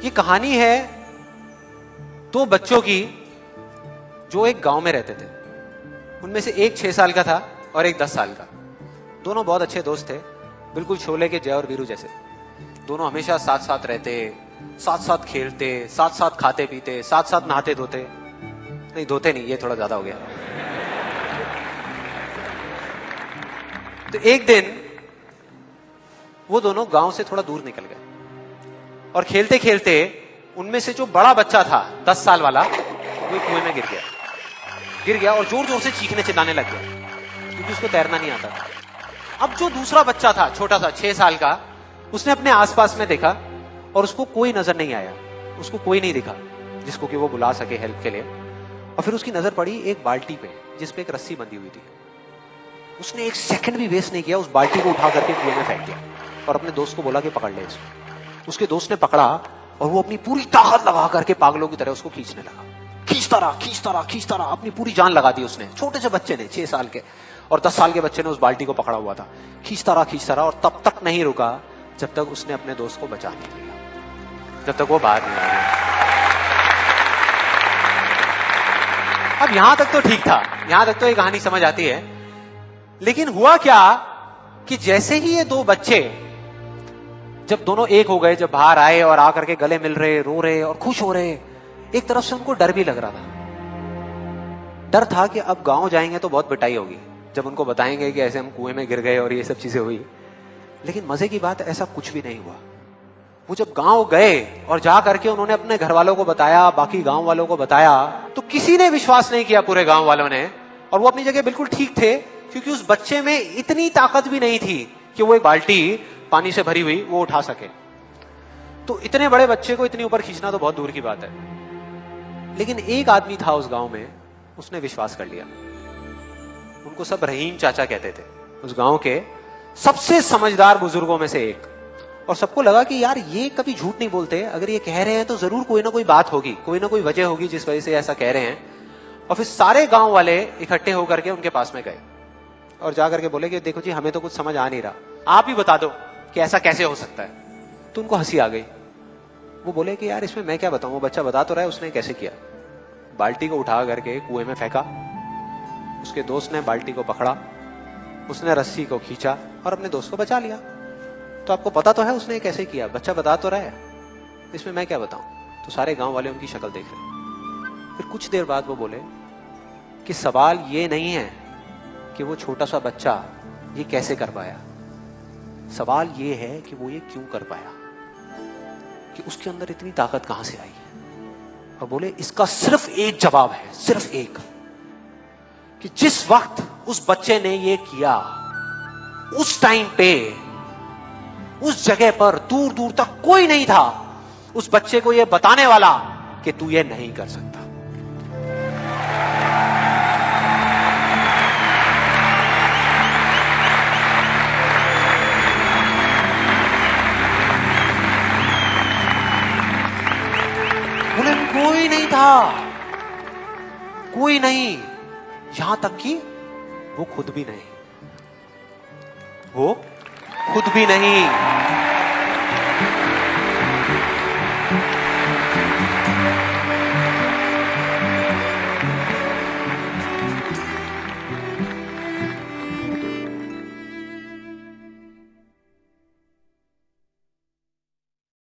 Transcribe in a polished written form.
ये कहानी है दो बच्चों की जो एक गांव में रहते थे। उनमें से एक 6 साल का था और एक 10 साल का। दोनों बहुत अच्छे दोस्त थे, बिल्कुल शोले के जय और वीरू जैसे। दोनों हमेशा साथ साथ रहते, साथ साथ खेलते, साथ साथ खाते पीते, साथ साथ नहाते धोते। नहीं धोते नहीं, ये थोड़ा ज्यादा हो गया। तो एक दिन वो दोनों गांव से थोड़ा दूर निकल गए और खेलते खेलते उनमें से जो बड़ा बच्चा था 10 साल वाला, वो कुएं में गिर गया और जोर जोर से चीखने चिल्लाने लग गया क्योंकि उसको तैरना नहीं आता था। अब जो दूसरा बच्चा था छोटा सा 6 साल का, उसने अपने आसपास में देखा और उसको कोई नजर नहीं आया, उसको कोई नहीं दिखा जिसको कि वो बुला सके हेल्प के लिए। और फिर उसकी नजर पड़ी एक बाल्टी पे जिसपे एक रस्सी बंधी हुई थी। उसने एक सेकंड भी वेस्ट नहीं किया, उस बाल्टी को उठा करके कुएं में फेंक दिया और अपने दोस्त को बोला कि पकड़ ले इसको। उसके दोस्त ने पकड़ा और वो अपनी पूरी ताकत लगा करके पागलों की तरह उसको खींचने लगा। खींचता रहा, अपनी पूरी जान लगा दी उसने। छोटे से बच्चे ने, 6 साल के और 10 साल के बच्चे ने उस बाल्टी को पकड़ा हुआ था। खींचता रहा और तब तक नहीं रुका जब तक उसने अपने दोस्त को बचा नहीं लिया, जब तक वो बाहर नहीं आया। अब यहां तक तो ठीक था, यहां तक तो ये कहानी समझ आती है। लेकिन हुआ क्या कि जैसे ही ये दो बच्चे जब दोनों एक हो गए, जब बाहर आए और आकर के गले मिल रहे, रो रहे और खुश हो रहे, एक तरफ से उनको डर भी लग रहा था। डर था कि अब गांव जाएंगे तो बहुत पिटाई होगी जब उनको बताएंगे कि ऐसे हम कुएं में गिर गए और ये सब चीजें हुई। लेकिन मजे की बात, ऐसा कुछ भी नहीं हुआ। वो जब गांव गए और जा करके उन्होंने अपने घर वालों को बताया, बाकी गांव वालों को बताया, तो किसी ने विश्वास नहीं किया, पूरे गांव वालों ने। और वो अपनी जगह बिल्कुल ठीक थे क्योंकि उस बच्चे में इतनी ताकत भी नहीं थी कि वो एक बाल्टी पानी से भरी हुई वो उठा सके। तो इतने बड़े बच्चे को इतनी ऊपर खींचना तो बहुत दूर की बात है। लेकिन एक आदमी था उस गांव में, उसने विश्वास कर लिया। उनको सब रहीम चाचा कहते थे, उस गांव के सबसे समझदार बुजुर्गों में से एक। और सबको लगा कि यार ये कभी झूठ नहीं बोलते, अगर ये कह रहे हैं तो जरूर कोई ना कोई बात होगी, कोई ना कोई वजह होगी जिस वजह से ऐसा कह रहे हैं। और फिर सारे गांव वाले इकट्ठे होकर के उनके पास में गए और जाकर के बोले कि देखो जी, हमें तो कुछ समझ आ नहीं रहा, आप ही बता दो कि ऐसा कैसे हो सकता है। तो उनको हंसी आ गई। वो बोले कि यार इसमें मैं क्या बताऊं, वो बच्चा बता तो रहा है उसने कैसे किया। बाल्टी को उठा करके कुएं में फेंका, उसके दोस्त ने बाल्टी को पकड़ा, उसने रस्सी को खींचा और अपने दोस्त को बचा लिया। तो आपको पता तो है उसने कैसे किया, बच्चा बता तो रहा है, इसमें मैं क्या बताऊं। तो सारे गांव वाले उनकी शक्ल देख रहे। फिर कुछ देर बाद वो बोले कि सवाल ये नहीं है कि वो छोटा सा बच्चा ये कैसे कर पाया, सवाल ये है कि वो ये क्यों कर पाया, कि उसके अंदर इतनी ताकत कहां से आई। और बोले इसका सिर्फ एक जवाब है, सिर्फ एक, कि जिस वक्त उस बच्चे ने ये किया, उस टाइम पे उस जगह पर दूर दूर तक कोई नहीं था उस बच्चे को ये बताने वाला कि तू ये नहीं कर सकता। बोले कोई नहीं था, कोई नहीं, यहां तक कि वो खुद भी नहीं, वो खुद भी नहीं।